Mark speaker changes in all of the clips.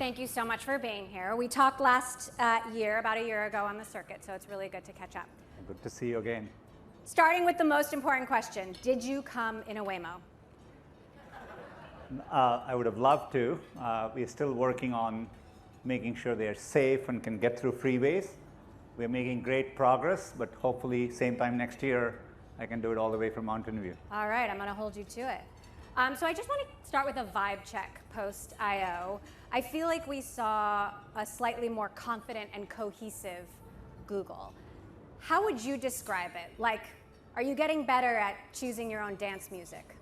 Speaker 1: thank you so much for being here. We talked last year, about a year ago on the circuit, so it's really good to catch up.
Speaker 2: Good to see you again.
Speaker 1: Starting with the most important question, did you come in a Waymo?
Speaker 2: I would have loved to. We're still working on making sure they're safe and can get through freeways. We're making great progress, but hopefully same time next year, I can do it all the way from Mountain View.
Speaker 1: All right, I'm going to hold you to it. So I just want to start with a vibe check post-IO. I feel like we saw a slightly more confident and cohesive Google. How would you describe it? Like, are you getting better at choosing your own dance music?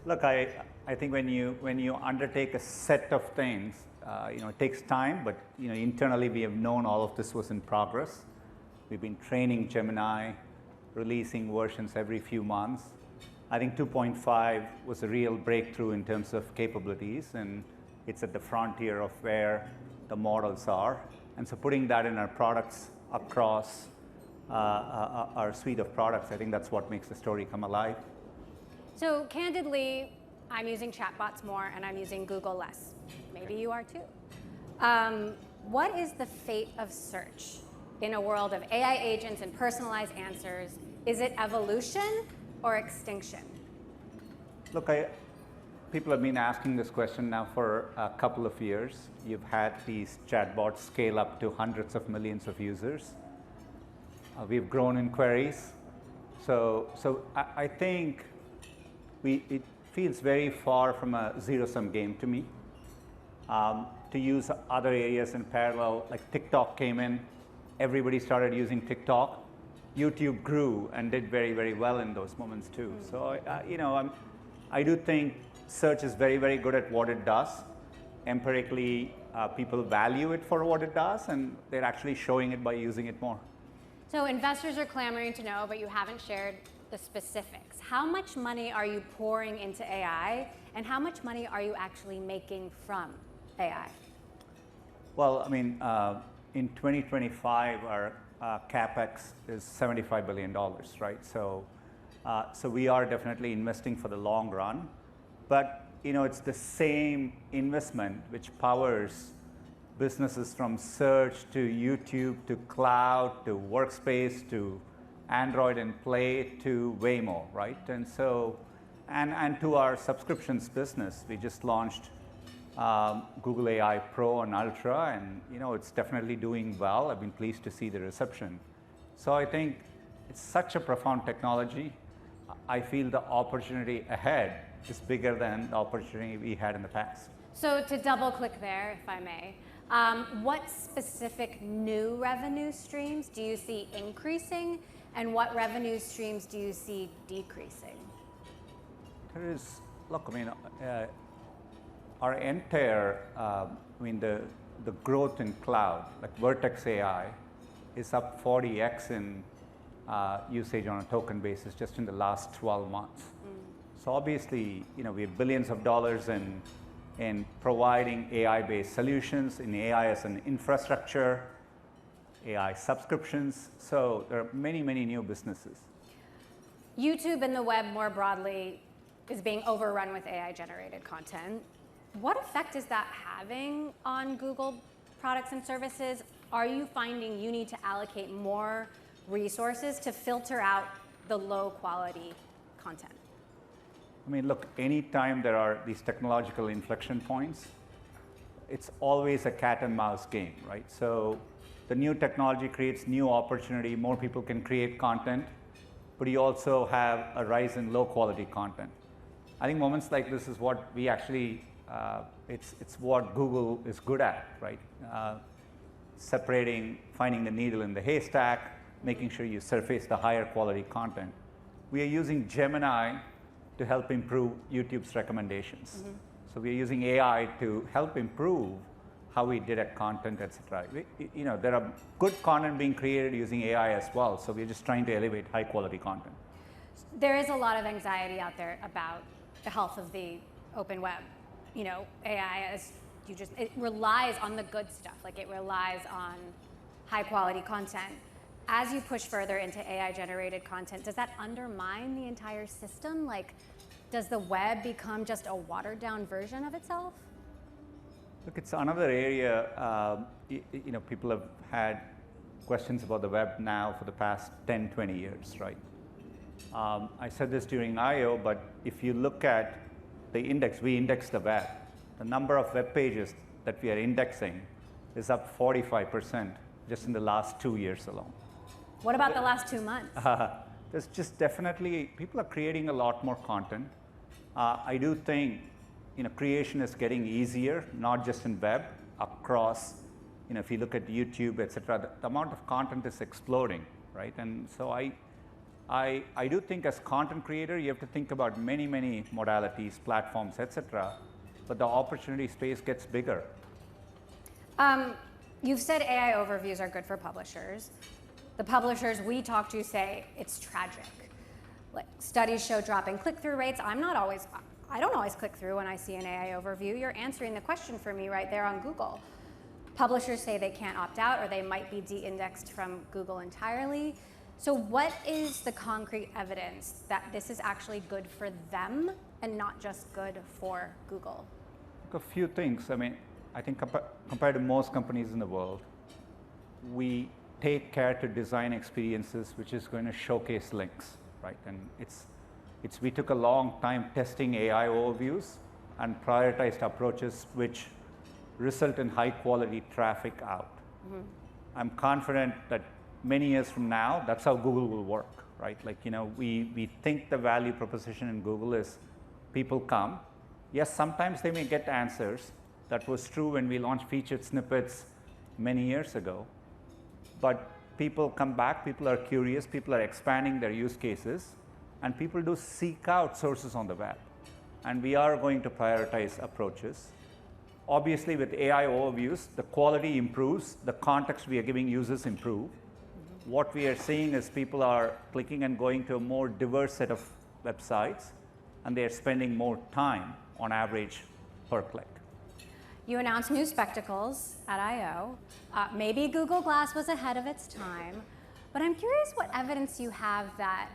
Speaker 2: Look, I think when you undertake a set of things, it takes time, but internally we have known all of this was in progress. We've been training Gemini, releasing versions every few months. I think 2.5 was a real breakthrough in terms of capabilities, and it's at the frontier of where the models are. And so putting that in our products across our suite of products, I think that's what makes the story come alive.
Speaker 1: So candidly, I'm using chatbots more and I'm using Google less. Maybe you are too. What is the fate of search in a world of AI agents and personalized answers? Is it evolution or extinction?
Speaker 2: Look, people have been asking this question now for a couple of years. You've had these chatbots scale up to hundreds of millions of users. We've grown in queries. So I think it feels very far from a zero-sum game to me. To use other areas in parallel, like TikTok came in, everybody started using TikTok. YouTube grew and did very, very well in those moments too. So I do think search is very, very good at what it does. Empirically, people value it for what it does, and they're actually showing it by using it more.
Speaker 1: So investors are clamoring to know, but you haven't shared the specifics. How much money are you pouring into AI, and how much money are you actually making from AI?
Speaker 2: Well, I mean, in 2025, our CapEx is $75 billion, right? So we are definitely investing for the long run, but it's the same investment which powers businesses from search to YouTube to cloud to workspace to Android and Play to Waymo, right? And so, and to our subscriptions business, we just launched Google AI Pro and Ultra, and it's definitely doing well. I've been pleased to see the reception. So I think it's such a profound technology. I feel the opportunity ahead is bigger than the opportunity we had in the past.
Speaker 1: So to double click there, if I may, what specific new revenue streams do you see increasing, and what revenue streams do you see decreasing?
Speaker 2: There is, look, I mean, our entire, the growth in cloud, like Vertex AI, is up 40x in usage on a token basis just in the last 12 months. So obviously, we have billions of dollars in providing AI-based solutions, in AI as an infrastructure, AI subscriptions. So there are many, many new businesses.
Speaker 1: YouTube and the web more broadly is being overrun with AI-generated content. What effect is that having on Google products and services? Are you finding you need to allocate more resources to filter out the low-quality content?
Speaker 2: I mean, look, anytime there are these technological inflection points, it's always a cat and mouse game, right? So the new technology creates new opportunity, more people can create content, but you also have a rise in low-quality content. I think moments like this is what we actually, it's what Google is good at, right? Separating, finding the needle in the haystack, making sure you surface the higher quality content. We are using Gemini to help improve YouTube's recommendations. So we are using AI to help improve how we direct content, et cetera. There are good content being created using AI as well, so we're just trying to elevate high quality content.
Speaker 1: There is a lot of anxiety out there about the health of the open web. AI, as it relies on the good stuff, like it relies on high quality content. As you push further into AI generated content, does that undermine the entire system? Like, does the web become just a watered down version of itself?
Speaker 2: Look, it's another area, people have had questions about the web now for the past 10, 20 years, right? I said this during I/O, but if you look at the index, we index the web. The number of web pages that we are indexing is up 45% just in the last 2 years alone.
Speaker 1: What about the last 2 months?
Speaker 2: There's just definitely, people are creating a lot more content. I do think, creation is getting easier, not just in web, across, if you look at YouTube, et cetera, the amount of content is exploding, right? And so I do think as content creator, you have to think about many, many modalities, platforms, et cetera, but the opportunity space gets bigger.
Speaker 1: You've said AI overviews are good for publishers. The publishers we talk to say it's tragic. Like studies show dropping click-through rates. I don't always click through when I see an AI overview. You're answering the question for me right there on Google. Publishers say they can't opt out or they might be de-indexed from Google entirely. So what is the concrete evidence that this is actually good for them and not just good for Google?
Speaker 2: A few things. I think compared to most companies in the world, we take care to design experiences which is going to showcase links, right? And we took a long time testing AI overviews and prioritized approaches which result in high quality traffic out. Mm-hmm. I'm confident that many years from now, that's how Google will work, right? We think the value proposition in Google is people come. Yes, sometimes they may get answers. That was true when we launched featured snippets many years ago. But people come back, people are curious, people are expanding their use cases, and people do seek out sources on the web. And we are going to prioritize approaches. Obviously, with AI overviews, the quality improves, the context we are giving users improve. Mm-hmm. What we are seeing is people are clicking and going to a more diverse set of websites, and they are spending more time on average per click.
Speaker 1: You announced new spectacles at I/O. Maybe Google Glass was ahead of its time, but I'm curious what evidence you have that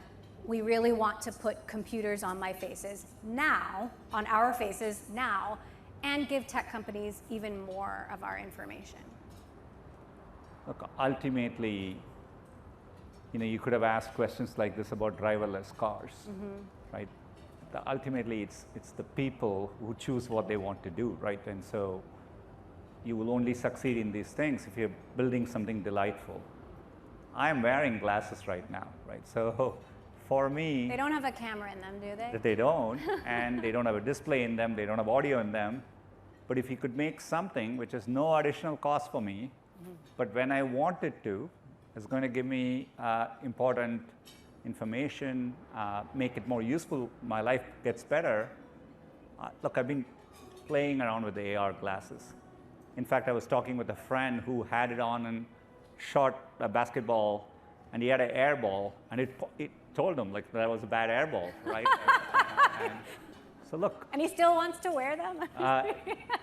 Speaker 1: we really want to put computers on my faces now, on our faces now, and give tech companies even more of our information.
Speaker 2: Look, ultimately, you could have asked questions like this about driverless cars, mm-hmm. right? Ultimately, it's the people who choose what they want to do, right? And so you will only succeed in these things if you're building something delightful. I'm wearing glasses right now, right? So for me...
Speaker 1: They don't have a camera in them, do they?
Speaker 2: They don't, and they don't have a display in them, they don't have audio in them. But if you could make something which is no additional cost for me, mm-hmm. but when I want it to, it's going to give me important information, make it more useful, my life gets better. Look, I've been playing around with the AR glasses. In fact, I was talking with a friend who had it on and shot a basketball, and he had an air ball, and it told him that was a bad air ball, right? So look.
Speaker 1: And he still wants to wear them?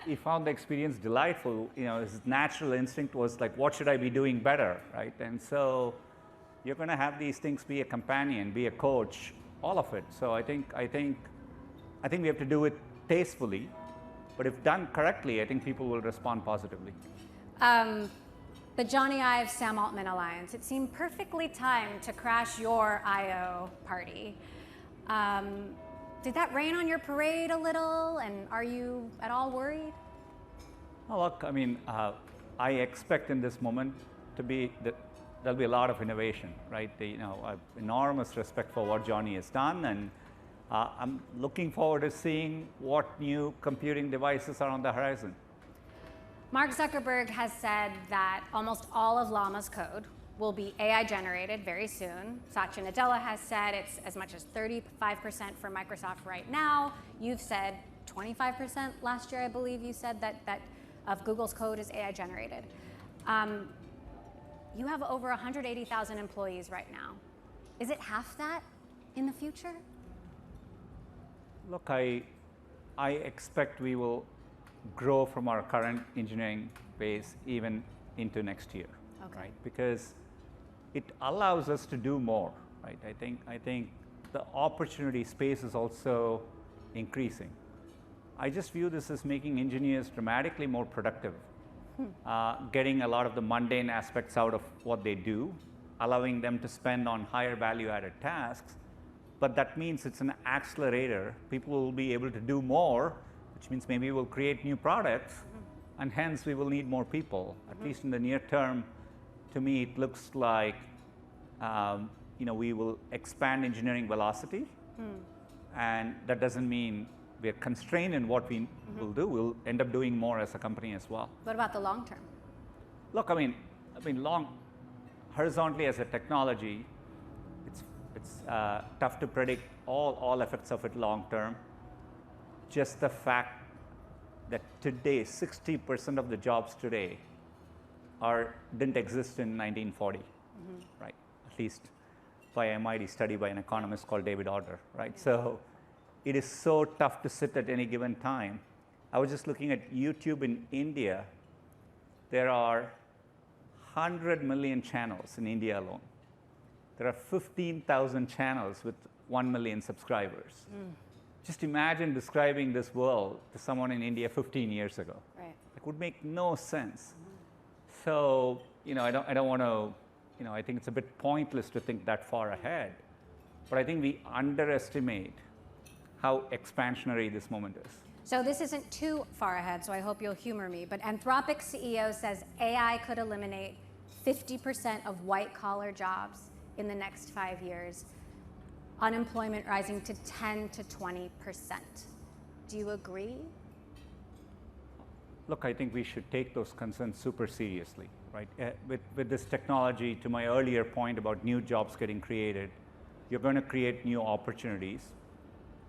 Speaker 2: He found the experience delightful. His natural instinct was what should I be doing better, right? And so you're going to have these things be a companion, be a coach, all of it. So I think we have to do it tastefully, but if done correctly, I think people will respond positively.
Speaker 1: The Johnny Ive Sam Altman alliance, it seemed perfectly timed to crash your I/O party. Did that rain on your parade a little, and are you at all worried?
Speaker 2: Oh, look, I expect in this moment to be that there'll be a lot of innovation, right? I have enormous respect for what Johnny has done, and I'm looking forward to seeing what new computing devices are on the horizon.
Speaker 1: Mark Zuckerberg has said that almost all of Llama's code will be AI generated very soon. Satya Nadella has said it's as much as 35% for Microsoft right now. You've said 25% last year, I believe you said that of Google's code is AI generated. You have over 180,000 employees right now. Is it half that in the future?
Speaker 2: Look, I expect we will grow from our current engineering base even into next year, okay. Right? Because it allows us to do more, right? I think the opportunity space is also increasing. I just view this as making engineers dramatically more productive, getting a lot of the mundane aspects out of what they do, allowing them to spend on higher value-added tasks. But that means it's an accelerator. People will be able to do more, which means maybe we'll create new products, and hence we will need more people. At least in the near term, to me, it looks like we will expand engineering velocity, and that doesn't mean we're constrained in what we will do. We'll end up doing more as a company as well.
Speaker 1: What about the long term?
Speaker 2: Look, I mean, horizontally as a technology, it's tough to predict all effects of it long term. Just the fact that today, 60% of the jobs today didn't exist in 1940, right? At least by MIT study by an economist called David Autor, right? So it is so tough to sit at any given time. I was just looking at YouTube in India. There are 100 million channels in India alone. There are 15,000 channels with 1 million subscribers. Just imagine describing this world to someone in India 15 years ago.
Speaker 1: Right.
Speaker 2: It would make no sense. So, I don't want to, I think it's a bit pointless to think that far ahead. But I think we underestimate how expansionary this moment is.
Speaker 1: So this isn't too far ahead, so I hope you'll humor me, but Anthropic CEO says AI could eliminate 50% of white-collar jobs in the next 5 years, unemployment rising to 10 to 20%. Do you agree?
Speaker 2: Look, I think we should take those concerns super seriously, right? With this technology, to my earlier point about new jobs getting created, you're going to create new opportunities.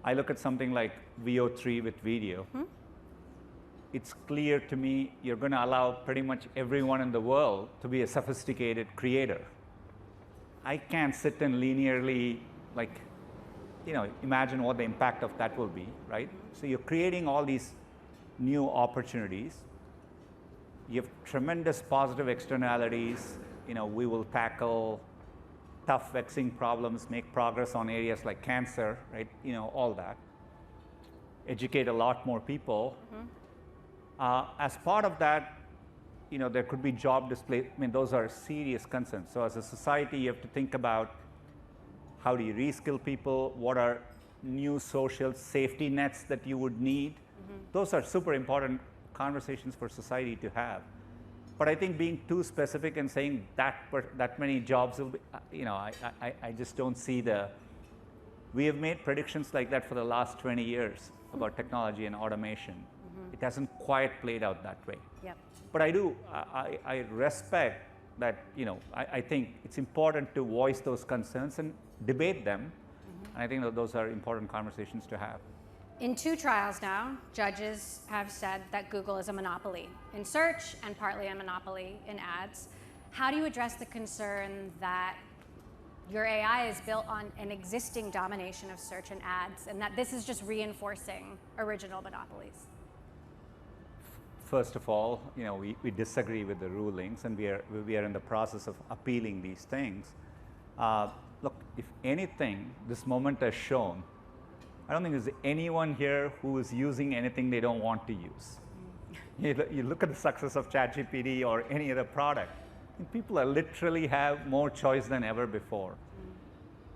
Speaker 2: I look at something like VO3 with video. It's clear to me you're going to allow pretty much everyone in the world to be a sophisticated creator. I can't sit and linearly, imagine what the impact of that will be, right? So you're creating all these new opportunities. You have tremendous positive externalities. We will tackle tough, vexing problems, make progress on areas like cancer, right? All that. Educate a lot more people. As part of that, there could be job displacement. I mean, those are serious concerns. So as a society, you have to think about how do you reskill people? What are new social safety nets that you would need? Those are super important conversations for society to have. But I think being too specific and saying that many jobs will be, I just don't see we have made predictions like that for the last 20 years about technology and automation. It hasn't quite played out that way.
Speaker 1: Yep.
Speaker 2: But I respect that, I think it's important to voice those concerns and debate them. And I think that those are important conversations to have.
Speaker 1: In 2 trials now, judges have said that Google is a monopoly in search and partly a monopoly in ads. How do you address the concern that your AI is built on an existing domination of search and ads, and that this is just reinforcing original monopolies?
Speaker 2: First of all, we disagree with the rulings, and we are in the process of appealing these things. Look, if anything, this moment has shown, I don't think there's anyone here who is using anything they don't want to use. You look at the success of ChatGPT or any other product, and people literally have more choice than ever before.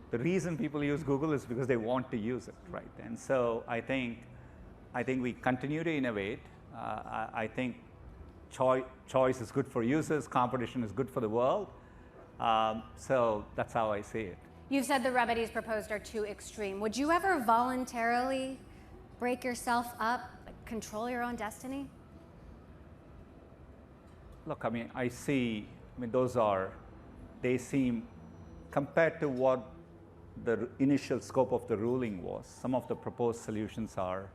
Speaker 2: The reason people use Google is because they want to use it, right? And so I think we continue to innovate. I think choice is good for users, competition is good for the world. So that's how I see it.
Speaker 1: You've said the remedies proposed are too extreme. Would you ever voluntarily break yourself up, control your own destiny?
Speaker 2: Look, they seem, compared to what the initial scope of the ruling was, some of the proposed solutions are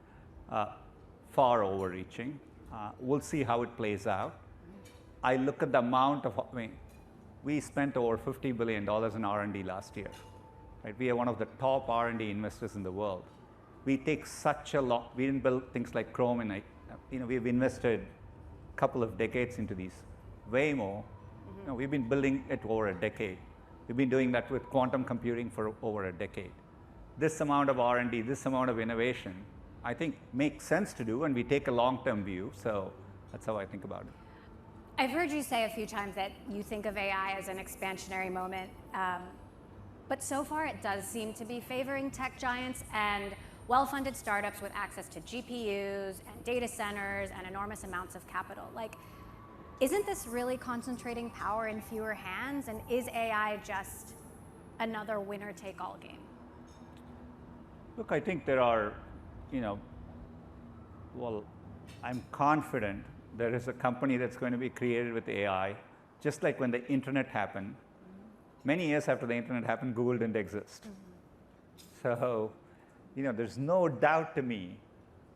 Speaker 2: far overreaching. We'll see how it plays out. I look at the amount of, we spent over $50 billion in R&D last year. Right? We are one of the top R&D investors in the world. We take such a lot. We didn't build things like Chrome, and we've invested a couple of decades into these. Waymo, we've been building it over a decade. We've been doing that with quantum computing for over a decade. This amount of R&D, this amount of innovation, I think makes sense to do, and we take a long-term view. So that's how I think about it.
Speaker 1: I've heard you say a few times that you think of AI as an expansionary moment, but so far it does seem to be favoring tech giants and well-funded startups with access to GPUs and data centers and enormous amounts of capital. Like, isn't this really concentrating power in fewer hands? And is AI just another winner-take-all game?
Speaker 2: Look, I think there are, well, I'm confident there is a company that's going to be created with AI, just like when the internet happened. Many years after the internet happened, Google didn't exist. So, there's no doubt to me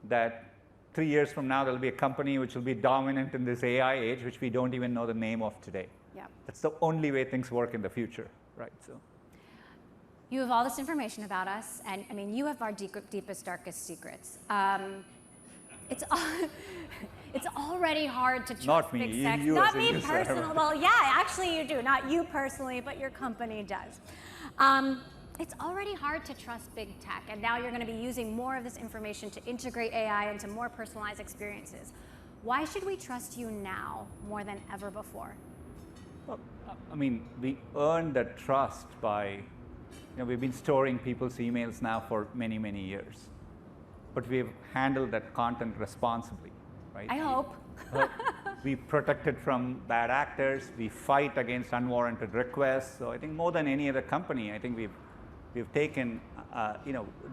Speaker 2: that 3 years from now, there'll be a company which will be dominant in this AI age, which we don't even know the name of today.
Speaker 1: Yeah.
Speaker 2: That's the only way things work in the future, right? So,
Speaker 1: you have all this information about us, and I mean, you have our deepest, darkest secrets. It's already hard to trust
Speaker 2: not me,
Speaker 1: big tech.
Speaker 2: you
Speaker 1: Not
Speaker 2: as a
Speaker 1: me
Speaker 2: user.
Speaker 1: personally. Well, yeah, actually you do. Not you personally, but your company does. It's already hard to trust big tech, and now you're going to be using more of this information to integrate AI into more personalized experiences. Why should we trust you now more than ever before?
Speaker 2: Well, I mean, we earned that trust by, we've been storing people's emails now for many, many years. But we've handled that content responsibly, right?
Speaker 1: I hope.
Speaker 2: We protect it from bad actors. We fight against unwarranted requests. So I think more than any other company, I think we've taken,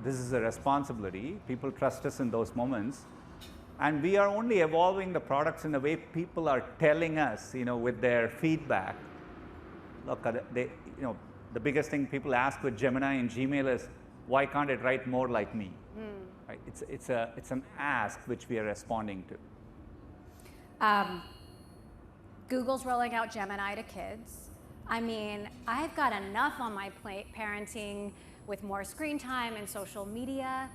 Speaker 2: this is a responsibility. People trust us in those moments. And we are only evolving the products in the way people are telling us, with their feedback. Look, the biggest thing people ask with Gemini and Gmail is, why can't it write more like me? Right? It's an ask which we are responding to.
Speaker 1: Google's rolling out Gemini to kids. I mean, I've got enough on my plate parenting with more screen time and social media.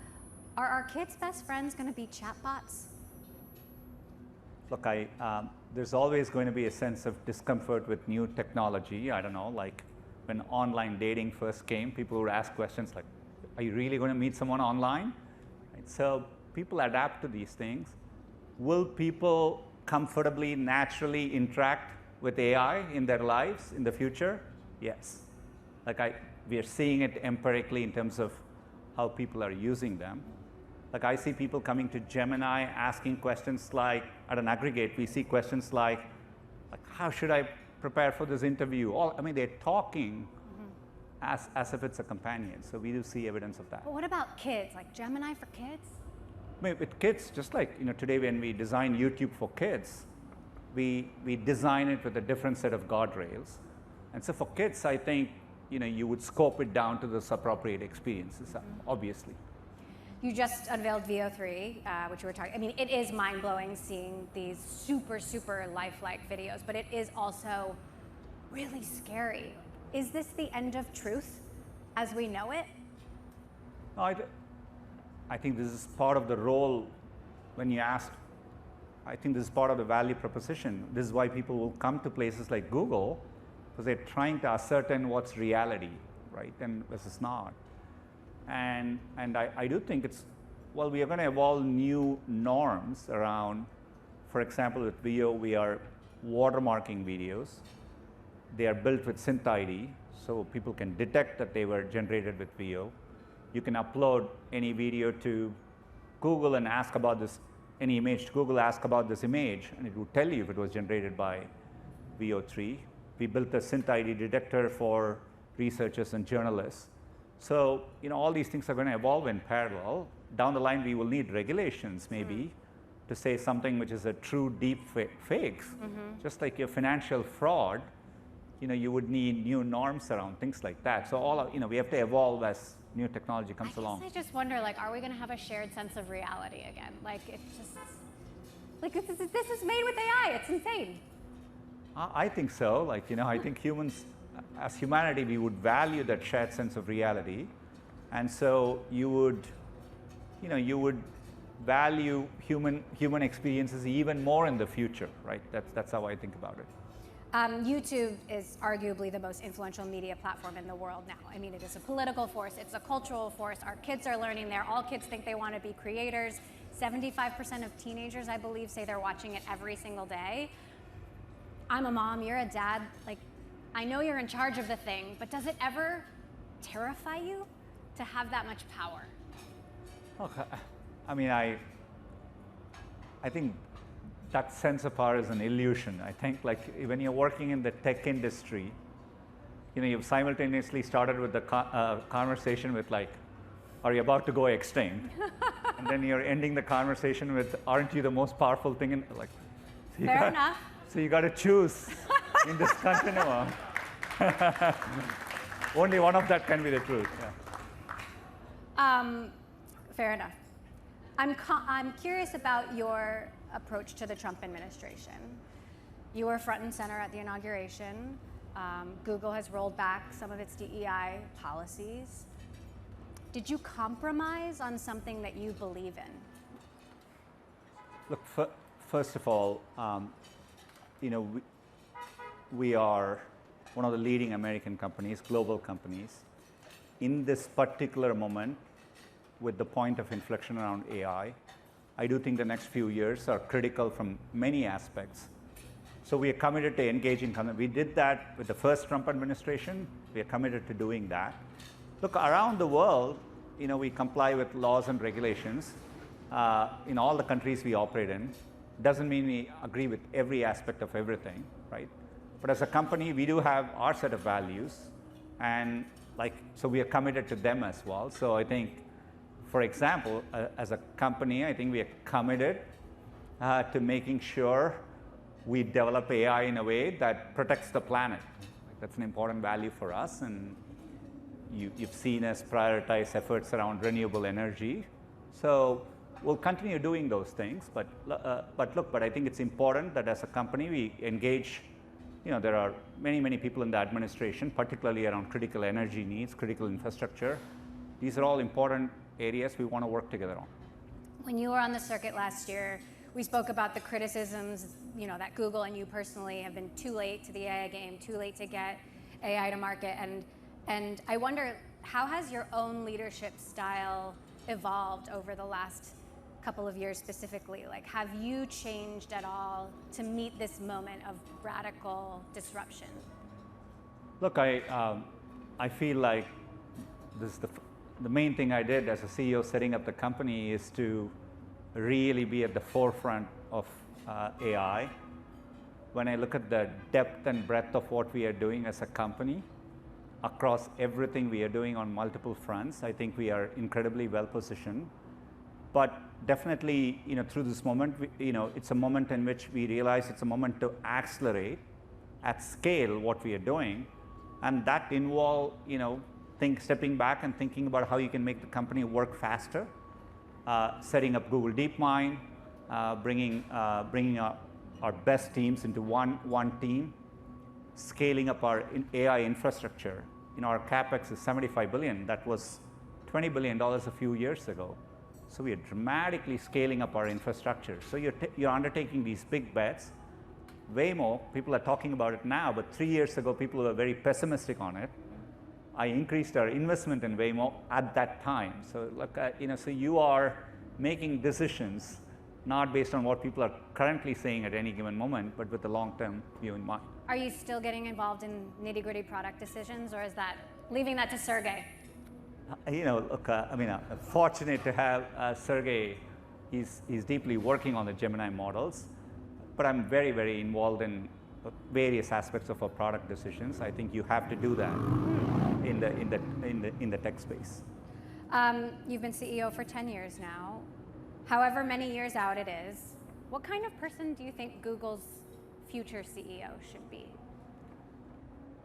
Speaker 1: Are our kids' best friends going to be chatbots?
Speaker 2: Look, there's always going to be a sense of discomfort with new technology. I don't know, like when online dating first came, people would ask questions like, are you really going to meet someone online? Right? So people adapt to these things. Will people comfortably, naturally interact with AI in their lives in the future? Yes. We are seeing it empirically in terms of how people are using them. Like I see people coming to Gemini asking questions like, at an aggregate, we see questions like how should I prepare for this interview? They're talking as if it's a companion. So we do see evidence of that.
Speaker 1: But what about kids? Like Gemini for kids?
Speaker 2: With kids, just like today when we design YouTube for kids, we design it with a different set of guardrails. And so for kids, I think you would scope it down to those appropriate experiences, obviously.
Speaker 1: You just unveiled VO3, which you were talking. I mean, it is mind-blowing seeing these super, super lifelike videos, but it is also really scary. Is this the end of truth as we know it?
Speaker 2: No, I think this is part of the role when you asked. I think this is part of the value proposition. This is why people will come to places like Google, because they're trying to ascertain what's reality, right, and versus not. And I do think we are going to evolve new norms around, for example, with VO, we are watermarking videos. They are built with synth ID, so people can detect that they were generated with VO. You can upload any video to Google and ask about this, any image to Google, ask about this image, and it will tell you if it was generated by VO3. We built a synth ID detector for researchers and journalists. So, all these things are going to evolve in parallel. Down the line, we will need regulations, maybe, to say something which is a true deep fakes. Just like your financial fraud, you would need new norms around things like that. So we have to evolve as new technology comes along.
Speaker 1: I just wonder, are we going to have a shared sense of reality again? This is made with AI. It's insane.
Speaker 2: I think so. I think humans, as humanity, we would value that shared sense of reality, and so you would value human experiences even more in the future, right? That's how I think about it.
Speaker 1: YouTube is arguably the most influential media platform in the world now. I mean, it is a political force, it's a cultural force. Our kids are learning there. All kids think they want to be creators. 75% of teenagers, I believe, say they're watching it every single day. I'm a mom, you're a dad. Like, I know you're in charge of the thing, but does it ever terrify you to have that much power?
Speaker 2: Okay. I mean, I think that sense of power is an illusion. I think like when you're working in the tech industry, you've simultaneously started with the conversation with like, are you about to go extinct? And then you're ending the conversation with, aren't you the most powerful thing in like? So
Speaker 1: Fair enough.
Speaker 2: So you got to choose in this continuum. Only one of that can be the truth. Yeah.
Speaker 1: Fair enough. I'm curious about your approach to the Trump administration. You were front and center at the inauguration. Google has rolled back some of its DEI policies. Did you compromise on something that you believe in?
Speaker 2: Look, first of all, we are one of the leading American companies, global companies. In this particular moment, with the point of inflection around AI, I do think the next few years are critical from many aspects. So we are committed to engaging. We did that with the first Trump administration. We are committed to doing that. Look, around the world, we comply with laws and regulations in all the countries we operate in. Doesn't mean we agree with every aspect of everything, right? But as a company, we do have our set of values, and so we are committed to them as well. So I think, for example, as a company, I think we are committed to making sure we develop AI in a way that protects the planet. That's an important value for us, and you've seen us prioritize efforts around renewable energy. So we'll continue doing those things, but I think it's important that as a company we engage. There are many people in the administration, particularly around critical energy needs, critical infrastructure. These are all important areas we want to work together on.
Speaker 1: When you were on the circuit last year, we spoke about the criticisms, that Google and you personally have been too late to the AI game, too late to get AI to market, and I wonder, how has your own leadership style evolved over the last couple of years specifically? Like, have you changed at all to meet this moment of radical disruption?
Speaker 2: Look, I feel like this is the main thing I did as a CEO setting up the company is to really be at the forefront of AI. When I look at the depth and breadth of what we are doing as a company, across everything we are doing on multiple fronts, I think we are incredibly well positioned. But definitely, through this moment, it's a moment in which we realize it's a moment to accelerate at scale what we are doing, and that involves, stepping back and thinking about how you can make the company work faster, setting up Google DeepMind, bringing our best teams into one team, scaling up our AI infrastructure. Our capex is $75 billion. That was $20 billion a few years ago. So we are dramatically scaling up our infrastructure. So you're undertaking these big bets. Waymo, people are talking about it now, but 3 years ago, people were very pessimistic on it. I increased our investment in Waymo at that time. So look, so you are making decisions not based on what people are currently saying at any given moment, but with the long-term view in mind.
Speaker 1: Are you still getting involved in nitty-gritty product decisions, or is that leaving that to Sergey?
Speaker 2: Look, I'm fortunate to have Sergey. He's deeply working on the Gemini models, but I'm very, very involved in various aspects of our product decisions. I think you have to do that in the tech space.
Speaker 1: You've been CEO for 10 years now. However many years out it is, what kind of person do you think Google's future CEO should be?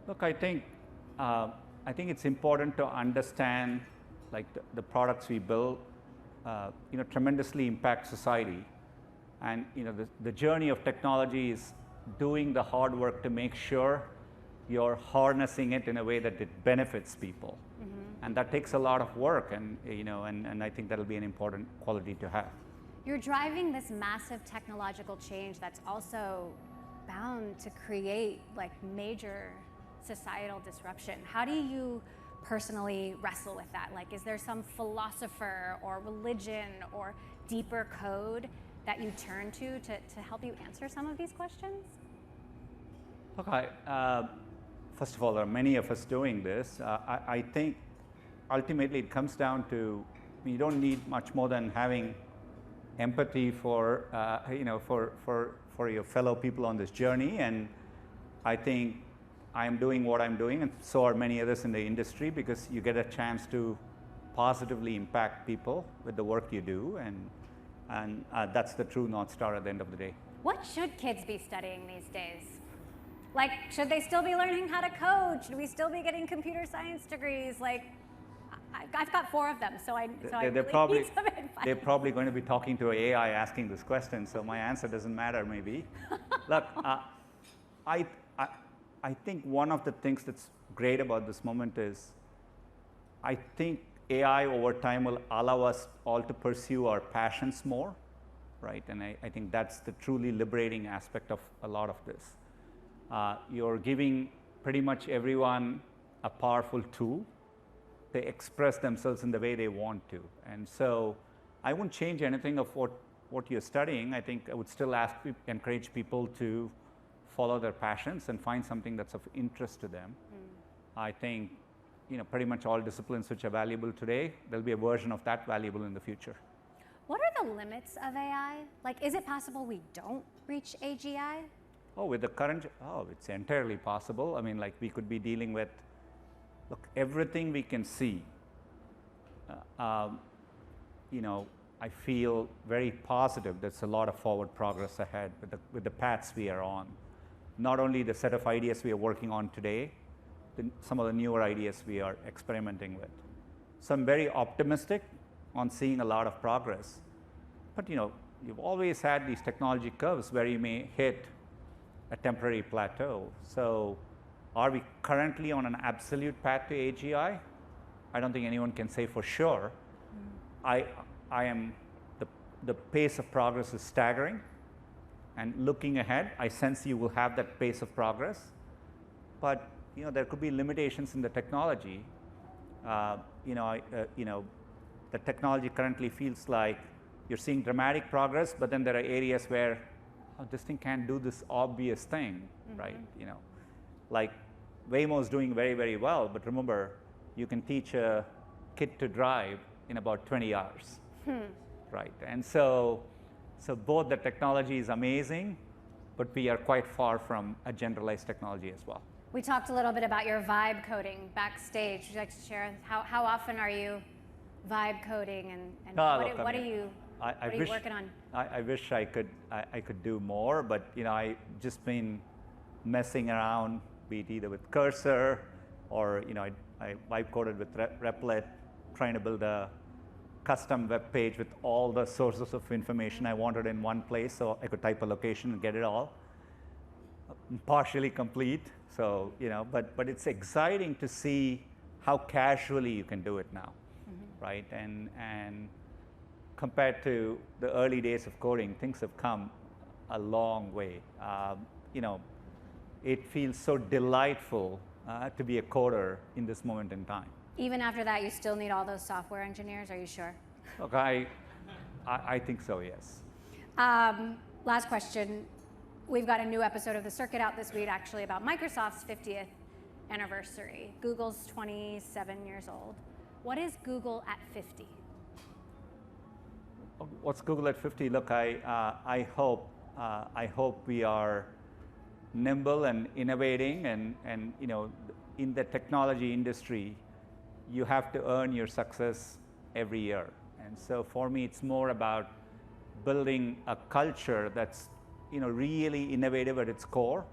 Speaker 2: Look, I think it's important to understand, the products we build, tremendously impact society, and the journey of technology is doing the hard work to make sure you're harnessing it in a way that it benefits people, and that takes a lot of work, and I think that'll be an important quality to have.
Speaker 1: You're driving this massive technological change that's also bound to create like major societal disruption. How do you personally wrestle with that? Like, is there some philosopher or religion or deeper code that you turn to help you answer some of these questions?
Speaker 2: Okay. First of all, there are many of us doing this. I think ultimately it comes down to, you don't need much more than having empathy for your fellow people on this journey. And I think I'm doing what I'm doing, and so are many others in the industry, because you get a chance to positively impact people with the work you do, and that's the true North Star at the end of the day.
Speaker 1: What should kids be studying these days? Like, should they still be learning how to code? Should we still be getting computer science degrees? Like, I've got 4 of them, so I really need some advice.
Speaker 2: They're probably going to be talking to AI asking this question, so my answer doesn't matter, maybe. Look, I think one of the things that's great about this moment is I think AI over time will allow us all to pursue our passions more, right? And I think that's the truly liberating aspect of a lot of this. You're giving pretty much everyone a powerful tool to express themselves in the way they want to. And so I wouldn't change anything of what you're studying. I think I would still encourage people to follow their passions and find something that's of interest to them. I think pretty much all disciplines which are valuable today, there'll be a version of that valuable in the future.
Speaker 1: What are the limits of AI? Like, is it possible we don't reach AGI?
Speaker 2: With the current, it's entirely possible. I mean, like, we could be dealing with, look, everything we can see. I feel very positive there's a lot of forward progress ahead with the paths we are on. Not only the set of ideas we are working on today, some of the newer ideas we are experimenting with. So I'm very optimistic on seeing a lot of progress. But you've always had these technology curves where you may hit a temporary plateau. So are we currently on an absolute path to AGI? I don't think anyone can say for sure. The pace of progress is staggering. And looking ahead, I sense you will have that pace of progress. But there could be limitations in the technology. The technology currently feels like you're seeing dramatic progress, but then there are areas where this thing can't do this obvious thing, right? Like Waymo's doing very, very well, but remember, you can teach a kid to drive in about 20 hours, right? And so both the technology is amazing, but we are quite far from a generalized technology as well.
Speaker 1: We talked a little bit about your vibe coding backstage. Would you like to share how often are you vibe coding, and what are you working on?
Speaker 2: I wish I could do more, but I've just been messing around, be it either with Cursor or I vibe coded with Replit, trying to build a custom web page with all the sources of information I wanted in one place, so I could type a location and get it all. Partially complete, so but it's exciting to see how casually you can do it now, right? And compared to the early days of coding, things have come a long way. It feels so delightful to be a coder in this moment in time.
Speaker 1: Even after that, you still need all those software engineers, are you sure?
Speaker 2: Look, I think so, yes.
Speaker 1: Last question. We've got a new episode of The Circuit out this week, actually, about Microsoft's 50th anniversary. Google's 27 years old. What is Google at 50?
Speaker 2: What's Google at 50? Look, I hope we are nimble and innovating, and in the technology industry, you have to earn your success every year. And so for me, it's more about building a culture that's really innovative at its core,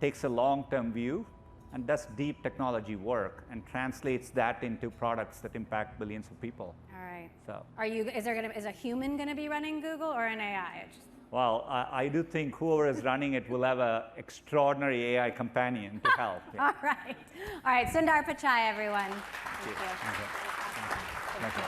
Speaker 2: takes a long-term view, and does deep technology work and translates that into products that impact billions of people.
Speaker 1: All right.
Speaker 2: So,
Speaker 1: is a human going to be running Google or an AI?
Speaker 2: Well, I do think whoever is running it will have an extraordinary AI companion to help. Yeah.
Speaker 1: All right. Sundar Pichai, everyone.
Speaker 2: Thank you.